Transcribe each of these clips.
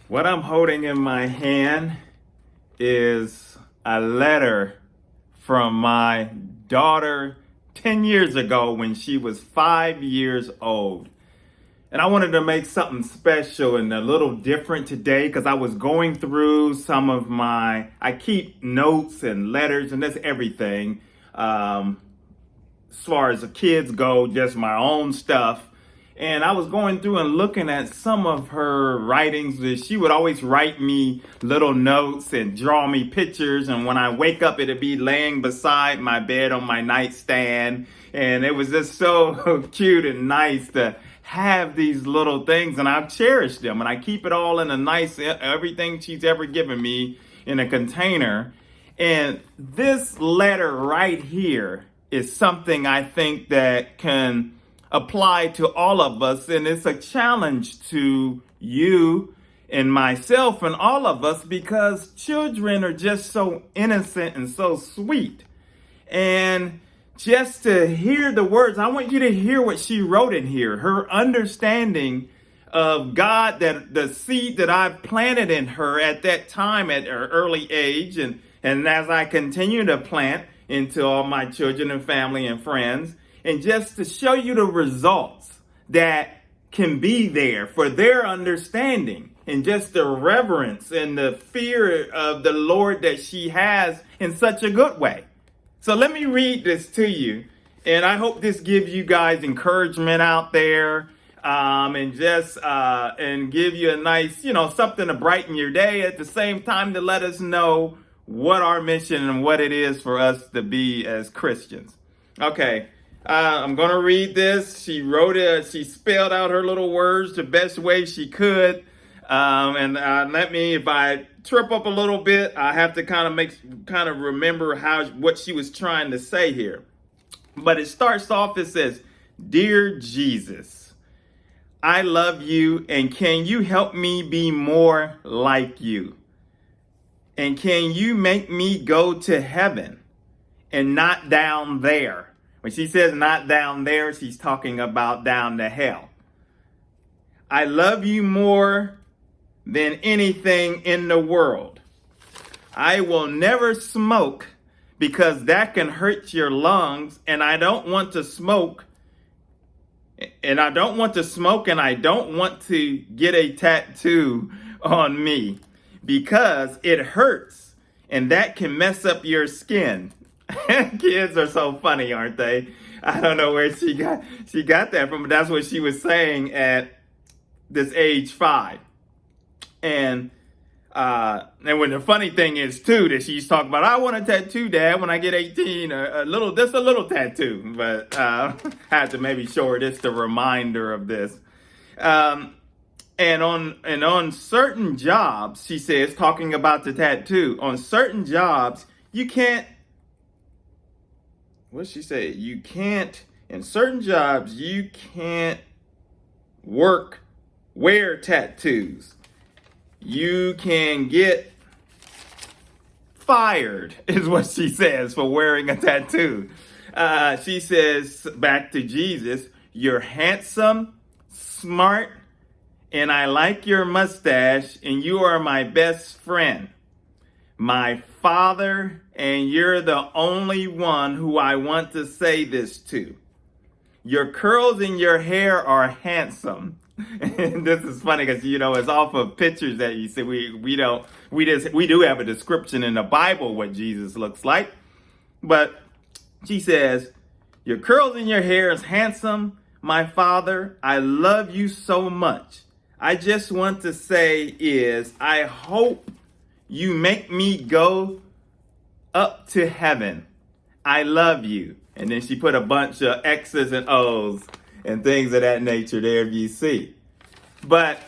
What I'm holding in my hand is a letter from my daughter 10 years ago when she was 5 years old. And I wanted to make something special and a little different today because I was going through I keep notes and letters and that's everything. As far as the kids go, just my own stuff. And I was going through and looking at some of her writings. She would always write me little notes and draw me pictures. And when I wake up, it'd be laying beside my bed on my nightstand. And it was just so cute and nice to have these little things. And I've cherished them. And I keep it all in a nice, everything she's ever given me in a container. And this letter right here is something I think that can apply to all of us, and it's a challenge to you and myself and all of us because children are just so innocent and so sweet. And just to hear the words, I want you to hear what she wrote in here. Her understanding of God, that the seed that I planted in her at that time at her early age, and as I continue to plant into all my children and family and friends, and just to show you the results that can be there for their understanding and just the reverence and the fear of the Lord that she has in such a good way. So let me read this to you, and I hope this gives you guys encouragement out there, and give you a nice, something to brighten your day at the same time to let us know what our mission and what it is for us to be as Christians. Okay. I'm going to read this. She wrote it. She spelled out her little words the best way she could. Let me, if I trip up a little bit, I have to kind of remember what she was trying to say here. But it starts off, it says, "Dear Jesus, I love you, and can you help me be more like you? And can you make me go to heaven and not down there?" When she says not down there, she's talking about down to hell. "I love you more than anything in the world. I will never smoke because that can hurt your lungs, and I don't want to smoke. And I don't want to get a tattoo on me because it hurts and that can mess up your skin." Kids are so funny, aren't they? I don't know where she got that from, but that's what she was saying at this age 5. And when the funny thing is too that she's talking about, "I want a tattoo, Dad, when I get 18, a little tattoo." But I have to maybe show her this, the reminder of this. And on certain jobs, she says, talking about the tattoo, on certain jobs you can't. What's she say? In certain jobs, you can't wear tattoos. You can get fired, is what she says, for wearing a tattoo. She says, back to Jesus, "You're handsome, smart, and I like your mustache, and you are my best friend, my father, and you're the only one who I want to say this to. Your curls in your hair are handsome." And this is funny because, it's off of pictures that you see. We do have a description in the Bible what Jesus looks like. But she says, "Your curls in your hair is handsome, my father. I love you so much. I just want to say I hope you make me go up to heaven. I love you." And then she put a bunch of X's and O's and things of that nature there, if you see. But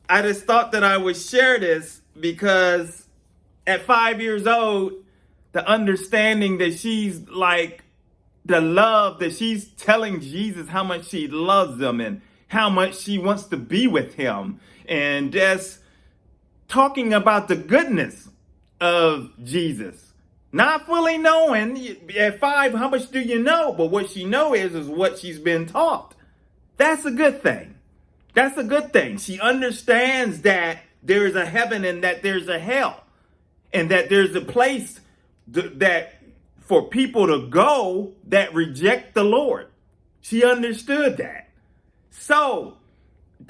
I just thought that I would share this because at 5 years old, the understanding that she's like, the love that she's telling Jesus how much she loves him and how much she wants to be with him, and just talking about the goodness of Jesus. Not fully knowing at 5, how much do you know? But what she knows is what she's been taught. That's a good thing. That's a good thing. She understands that there is a heaven and that there's a hell, and that there's a place that for people to go that reject the Lord. She understood that. So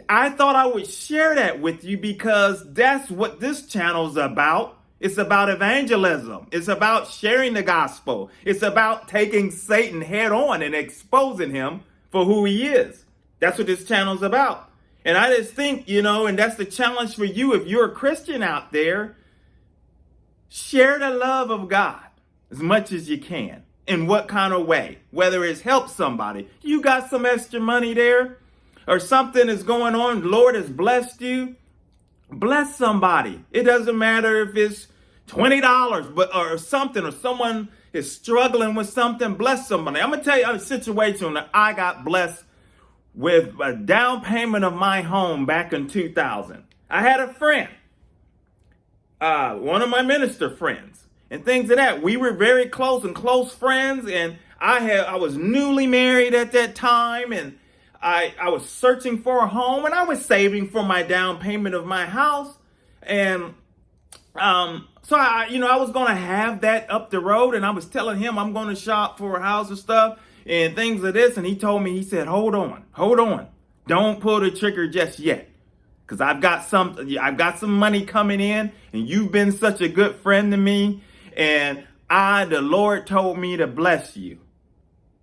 I thought I would share that with you because that's what this channel is about. It's about evangelism. It's about sharing the gospel. It's about taking Satan head on and exposing him for who he is. That's what this channel is about. And I just think, and that's the challenge for you. If you're a Christian out there, share the love of God as much as you can. In what kind of way? Whether it's help somebody. You got some extra money there or something is going on. The Lord has blessed you. Bless somebody. It doesn't matter if it's $20 or something, or someone is struggling with something. Bless somebody. I'm going to tell you a situation that I got blessed with a down payment of my home back in 2000. I had a friend, one of my minister friends, and things of that. We were very close friends, and I was newly married at that time, and I was searching for a home, and I was saving for my down payment of my house, and so I was going to have that up the road, and I was telling him I'm going to shop for a house and stuff and things of this. And he told me, he said, hold on. Don't pull the trigger just yet. Cause I've got some money coming in, and you've been such a good friend to me. And the Lord told me to bless you.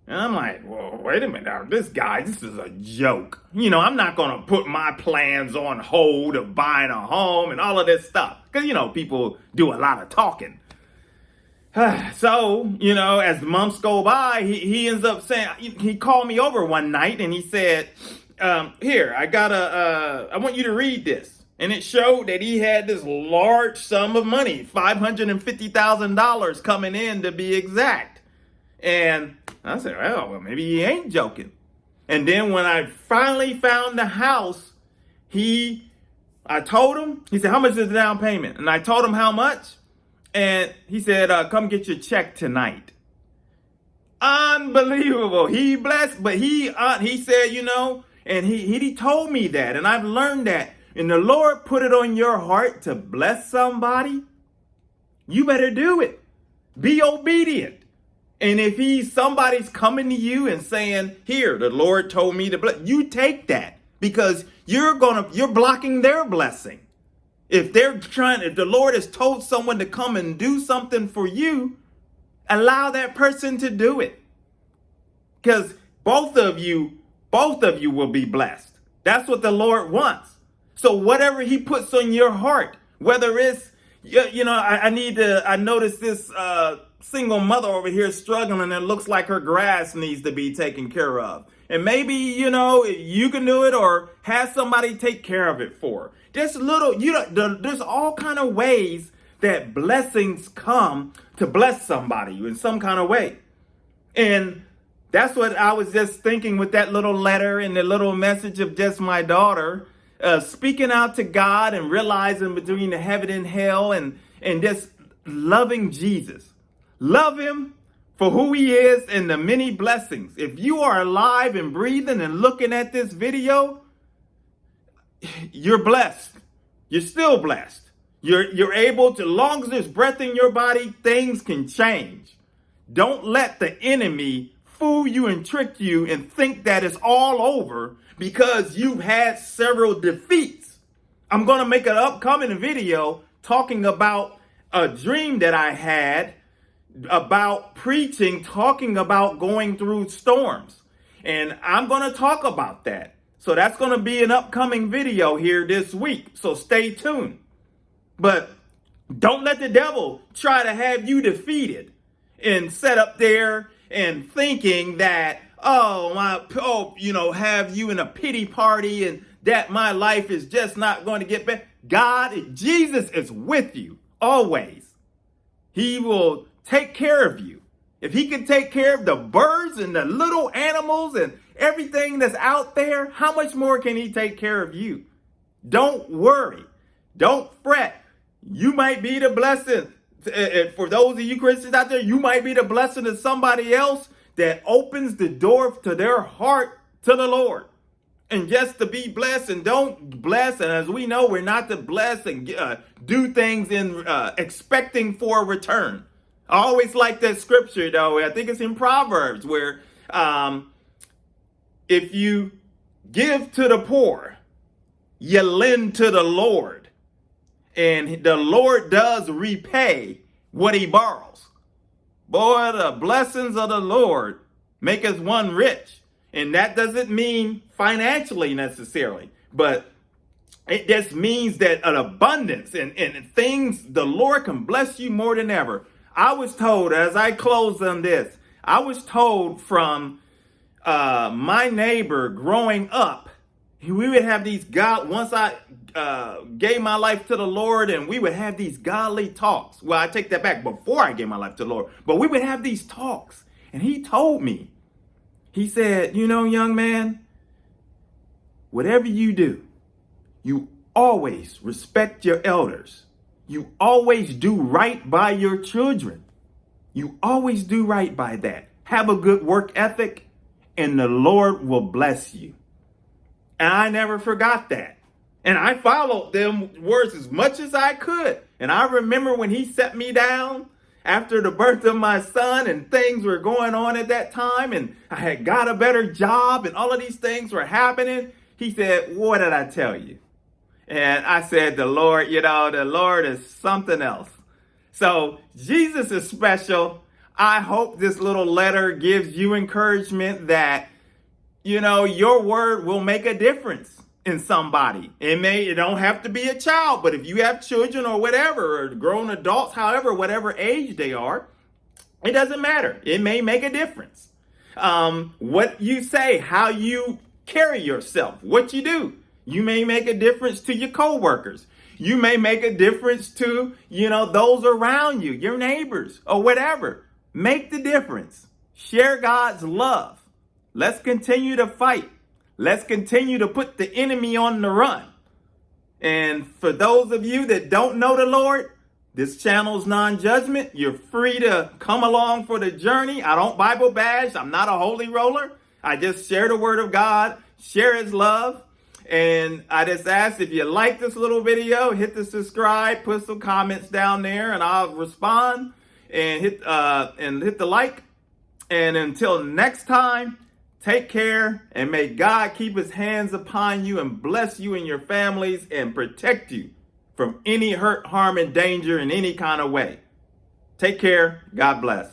And I'm like, well, wait a minute now. This is a joke. I'm not going to put my plans on hold of buying a home and all of this stuff. Because, people do a lot of talking. So, as the months go by, he ends up saying, he called me over one night and he said, here, I want you to read this. And it showed that he had this large sum of money, $550,000 coming in to be exact. And I said, well, maybe he ain't joking. And then when I finally found the house, I told him, he said, how much is the down payment? And I told him how much. And he said, come get your check tonight. Unbelievable. He blessed, but he said, and he told me that. And I've learned that. And the Lord put it on your heart to bless somebody. You better do it. Be obedient. And if somebody's coming to you and saying, here, the Lord told me to bless, you take that, because you're blocking their blessing. If the Lord has told someone to come and do something for you, allow that person to do it. Because both of you will be blessed. That's what the Lord wants. So whatever he puts on your heart, whether it's, I noticed this, single mother over here struggling, and it looks like her grass needs to be taken care of. And maybe, you can do it or have somebody take care of it for her. There's all kind of ways that blessings come to bless somebody in some kind of way. And that's what I was just thinking with that little letter and the little message of just my daughter, speaking out to God and realizing between the heaven and hell, and just loving Jesus. Love him for who he is and the many blessings. If you are alive and breathing and looking at this video, you're blessed. You're still blessed. You're able to, as long as there's breath in your body, things can change. Don't let the enemy fool you and trick you and think that it's all over because you've had several defeats. I'm going to make an upcoming video talking about a dream that I had about preaching, talking about going through storms. And I'm going to talk about that. So that's going to be an upcoming video here this week. So stay tuned. But don't let the devil try to have you defeated and set up there and thinking that, have you in a pity party and that my life is just not going to get better. Jesus is with you always. He will take care of you. If he can take care of the birds and the little animals and everything that's out there, how much more can he take care of you? Don't worry. Don't fret. You might be the blessing. For those of you Christians out there, you might be the blessing to somebody else that opens the door to their heart to the Lord. and just to be blessed and don't bless. And as we know, we're not to bless and do things in expecting for a return. I always like that scripture, though. I think it's in Proverbs where if you give to the poor, you lend to the Lord, and the Lord does repay what he borrows. Boy, the blessings of the Lord maketh one rich. And that doesn't mean financially necessarily, but it just means that an abundance and things, the Lord can bless you more than ever. I was told, as I close on this, I was told from my neighbor growing up, we would have these once I gave my life to the Lord, and we would have these godly talks. Well, I take that back, before I gave my life to the Lord, but we would have these talks. And he told me, he said, you know, young man, whatever you do, you always respect your elders. You always do right by your children. You always do right by that. Have a good work ethic, and the Lord will bless you. And I never forgot that. And I followed them words as much as I could. And I remember when he set me down after the birth of my son, and things were going on at that time, and I had got a better job, and all of these things were happening. He said, what did I tell you? And I said, the Lord is something else. So Jesus is special. I hope this little letter gives you encouragement that, you know, your word will make a difference in somebody. It don't have to be a child, but if you have children or whatever, or grown adults, however, whatever age they are, it doesn't matter. It may make a difference. What you say, how you carry yourself, what you do, you may make a difference to your coworkers. You may make a difference to, you know, those around you, your neighbors or whatever. Make the difference. Share God's love. Let's continue to fight. Let's continue to put the enemy on the run. And for those of you that don't know the Lord, this channel is non-judgment. You're free to come along for the journey. I don't Bible bash. I'm not a holy roller. I just share the word of God, share his love. And I just ask, if you like this little video, hit the subscribe, put some comments down there, and I'll respond, and hit the like. And until next time, take care, and may God keep his hands upon you and bless you and your families and protect you from any hurt, harm, and danger in any kind of way. Take care. God bless.